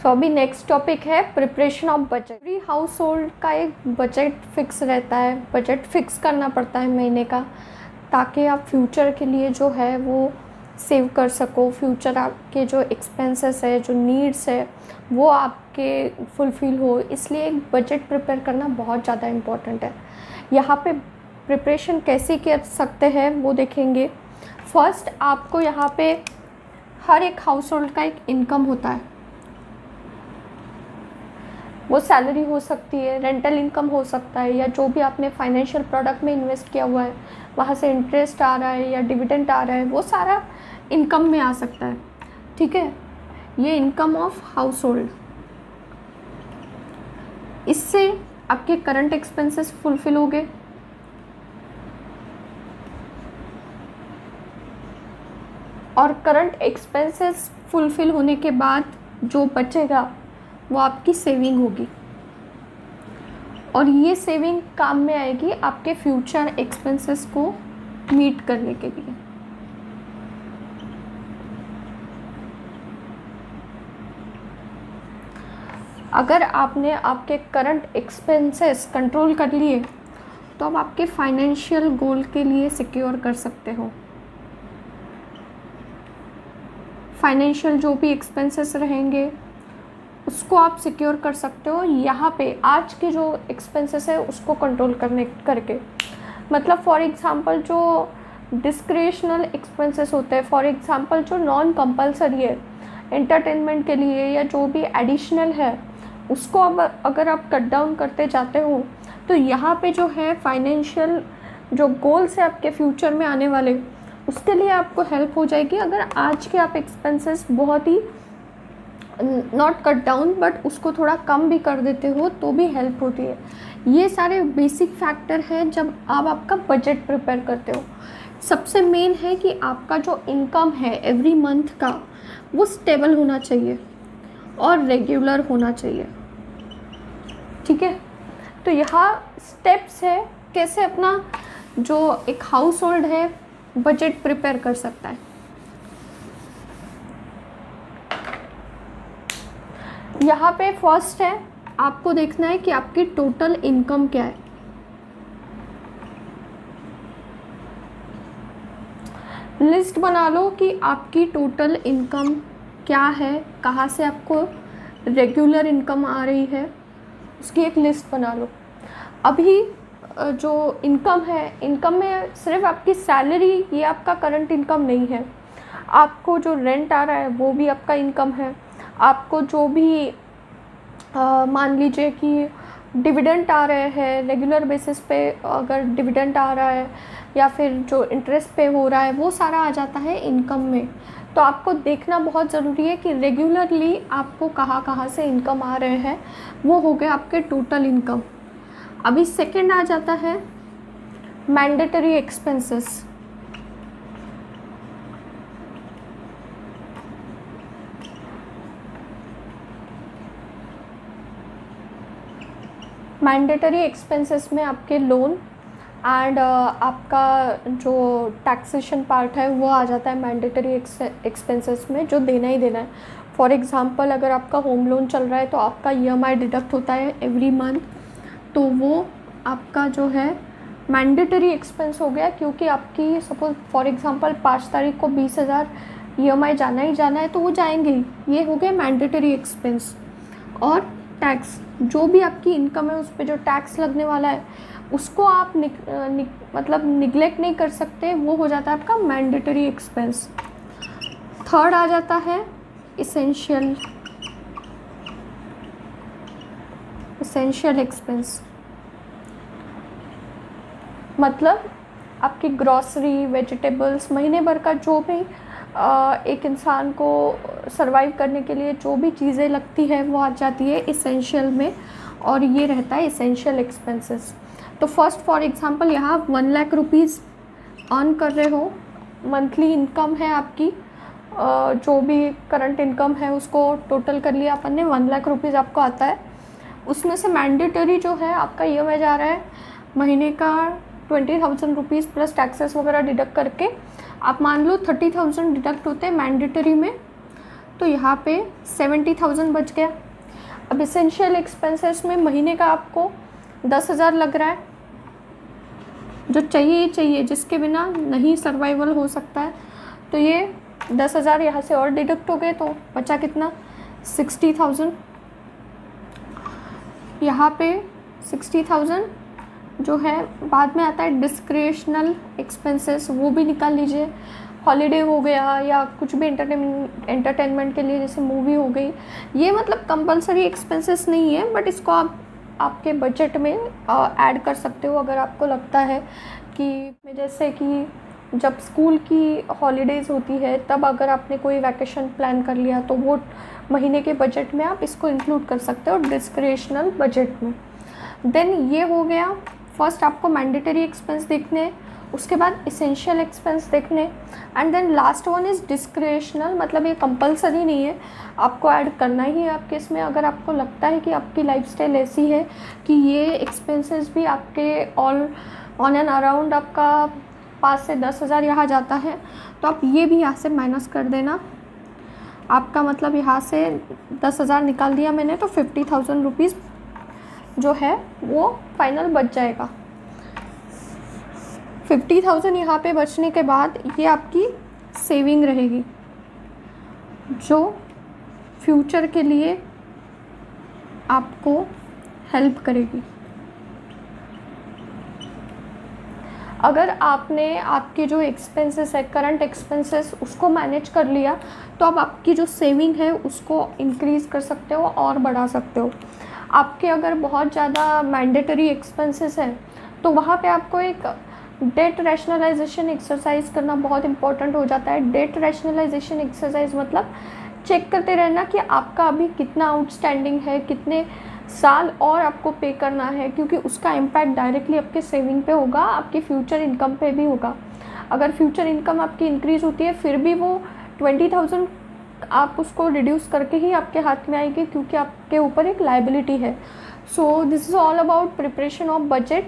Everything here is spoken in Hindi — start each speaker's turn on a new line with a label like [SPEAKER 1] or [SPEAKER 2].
[SPEAKER 1] सो अभी नेक्स्ट टॉपिक है preparation of budget. Every house hold का एक बजट फिक्स रहता है, बजट फिक्स करना पड़ता है महीने का, ताकि आप फ्यूचर के लिए जो है वो सेव कर सको। फ्यूचर आपके जो एक्सपेंसेस है, जो नीड्स है, वो आपके फुलफ़िल हो, इसलिए एक बजट प्रिपेयर करना बहुत ज़्यादा इम्पॉर्टेंट है। यहाँ पे प्रिपरेशन कैसे कर सकते हैं वो देखेंगे। फर्स्ट, आपको यहाँ पे हर एक हाउस होल्ड का एक इनकम होता है। वो सैलरी हो सकती है, रेंटल इनकम हो सकता है, या जो भी आपने फाइनेंशियल प्रोडक्ट में इन्वेस्ट किया हुआ है वहाँ से इंटरेस्ट आ रहा है या डिविडेंड आ रहा है, वो सारा इनकम में आ सकता है। ठीक है, ये इनकम ऑफ हाउस होल्ड। इससे आपके करंट एक्सपेंसेस फुलफिल हो गए, और करंट एक्सपेंसेस फुलफिल होने के बाद जो बचेगा वो आपकी सेविंग होगी, और ये सेविंग काम में आएगी आपके फ्यूचर एक्सपेंसेस को मीट करने के लिए। अगर आपने आपके करंट एक्सपेंसेस कंट्रोल कर लिए तो आप आपके फाइनेंशियल गोल के लिए सिक्योर कर सकते हो। फाइनेंशियल जो भी एक्सपेंसेस रहेंगे उसको आप सिक्योर कर सकते हो यहाँ पे, आज के जो एक्सपेंसेस है उसको कंट्रोल करके। मतलब फॉर एग्ज़ाम्पल जो डिस्क्रिशनल एक्सपेंसेस होते हैं, फॉर एग्ज़ाम्पल जो नॉन कंपल्सरी है एंटरटेनमेंट के लिए, या जो भी एडिशनल है उसको अब अगर आप कट डाउन करते जाते हो तो यहाँ पे जो है फाइनेंशियल जो गोल्स है आपके फ्यूचर में आने वाले, उसके लिए आपको हेल्प हो जाएगी। अगर आज के आप एक्सपेंसेस बहुत ही नॉट कट डाउन बट उसको थोड़ा कम भी कर देते हो तो भी हेल्प होती है। ये सारे बेसिक फैक्टर हैं जब आप आपका बजट प्रिपेयर करते हो। सबसे मेन है कि आपका जो इनकम है एवरी मंथ का वो स्टेबल होना चाहिए और रेगुलर होना चाहिए। ठीक है, तो यहाँ स्टेप्स है कैसे अपना जो एक हाउस होल्ड है बजट प्रिपेयर कर सकता है। यहाँ पे फर्स्ट है, आपको देखना है कि आपकी टोटल इनकम क्या है। लिस्ट बना लो कि आपकी टोटल इनकम क्या है, कहाँ से आपको रेगुलर इनकम आ रही है, उसकी एक लिस्ट बना लो। अभी जो इनकम है, इनकम में सिर्फ आपकी सैलरी ये आपका करंट इनकम नहीं है। आपको जो रेंट आ रहा है वो भी आपका इनकम है। आपको जो भी मान लीजिए कि डिविडेंड आ रहे हैं रेगुलर बेसिस पे, अगर डिविडेंड आ रहा है या फिर जो इंटरेस्ट पे हो रहा है वो सारा आ जाता है इनकम में। तो आपको देखना बहुत ज़रूरी है कि रेगुलरली आपको कहाँ कहाँ से इनकम आ रहे हैं, वो हो गए आपके टोटल इनकम। अभी सेकंड आ जाता है मैंडेटरी एक्सपेंसेस। मैंडेटरी एक्सपेंसेस में आपके लोन एंड आपका जो टैक्सेशन पार्ट है वो आ जाता है मैंडेटरी एक्सपेंसेस में, जो देना ही देना है। फॉर एग्ज़ाम्पल अगर आपका होम लोन चल रहा है तो आपका EMI डिडक्ट होता है एवरी मंथ, तो वो आपका जो है मैंडेटरी एक्सपेंस हो गया, क्योंकि आपकी सपोज फॉर एग्ज़ाम्पल 5 तारीख को 20,000 EMI जाना ही जाना है तो वो जाएंगे ही, ये हो गए मैंडेटरी एक्सपेंस। और टैक्स, जो भी आपकी इनकम है उस पर जो टैक्स लगने वाला है उसको आप मतलब निगलेक्ट नहीं कर सकते, वो हो जाता है आपका मैंडेटरी एक्सपेंस। थर्ड आ जाता है इसेंशियल एक्सपेंस। मतलब आपकी ग्रॉसरी, वेजिटेबल्स, महीने भर का जो भी एक इंसान को सरवाइव करने के लिए जो भी चीज़ें लगती है वो आ जाती है इसेंशियल में, और ये रहता है इसेंशियल एक्सपेंसेस। तो फर्स्ट फॉर एग्ज़ाम्पल यहाँ 1 लाख रुपीज़ अर्न कर रहे हो, मंथली इनकम है आपकी, जो भी करंट इनकम है उसको टोटल कर लिया अपन ने, 1 लाख रुपीज़ आपको आता है। उसमें से मैंडेटरी जो है आपका EMI जा रहा है महीने का 20,000 रुपीज़ प्लस टैक्सेस वगैरह डिडक्ट करके, आप मान लो 30,000 डिडक्ट होते हैं मैंडेटरी में। तो यहाँ पे 70,000 बच गया। अब इसेंशियल एक्सपेंसेस में महीने का आपको 10,000 लग रहा है, जो चाहिए ही चाहिए, जिसके बिना नहीं सर्वाइवल हो सकता है। तो ये 10,000 यहाँ से और डिडक्ट हो गए, तो बचा कितना, 60,000। यहाँ पे 60,000 जो है बाद में आता है डिस्क्रिशनल एक्सपेंसेस, वो भी निकाल लीजिए। हॉलीडे हो गया या कुछ भी एंटरटेनमेंट के लिए, जैसे मूवी हो गई, ये मतलब कंपलसरी एक्सपेंसेस नहीं है, बट इसको आप आपके बजट में ऐड कर सकते हो अगर आपको लगता है कि, जैसे कि जब स्कूल की हॉलीडेज़ होती है तब अगर आपने कोई वैकेशन प्लान कर लिया तो वो महीने के बजट में आप इसको इंक्लूड कर सकते हो डिस्क्रिशनल बजट में। देन ये हो गया, फर्स्ट आपको मैंडेटरी एक्सपेंस देखने हैं, उसके बाद इसेंशियल एक्सपेंस देखने, and then last one is discretionary, मतलब ये कंपलसरी नहीं है, आपको ऐड करना ही है आपके इसमें। अगर आपको लगता है कि आपकी लाइफस्टाइल ऐसी है कि ये एक्सपेंसेस भी आपके ऑन एंड अराउंड आपका 5 से 10,000 यहाँ जाता है, तो आप ये भी यहाँ से माइनस कर देना। आपका मतलब यहाँ से 10,000 निकाल दिया मैंने, तो 50,000 रुपीज़ जो है वो फाइनल बच जाएगा। 50,000 यहाँ पे बचने के बाद ये आपकी सेविंग रहेगी, जो फ्यूचर के लिए आपको हेल्प करेगी। अगर आपने आपके जो एक्सपेंसेस है, करंट एक्सपेंसेस, उसको मैनेज कर लिया, तो अब आपकी जो सेविंग है उसको इंक्रीज़ कर सकते हो और बढ़ा सकते हो। आपके अगर बहुत ज़्यादा मैंडेटरी एक्सपेंसेस हैं तो वहाँ पे आपको एक डेट रैशनलाइजेशन एक्सरसाइज करना बहुत इंपॉर्टेंट हो जाता है। डेट रैशनलाइजेशन एक्सरसाइज मतलब चेक करते रहना कि आपका अभी कितना आउटस्टैंडिंग है, कितने साल और आपको पे करना है, क्योंकि उसका इम्पैक्ट डायरेक्टली आपके सेविंग पे होगा, आपकी फ्यूचर इनकम पे भी होगा। अगर फ्यूचर इनकम आपकी इंक्रीज़ होती है फिर भी वो 20,000 आप उसको रिड्यूस करके ही आपके हाथ में आएगी, क्योंकि आपके ऊपर एक लायबिलिटी है। So this is all about preparation of budget.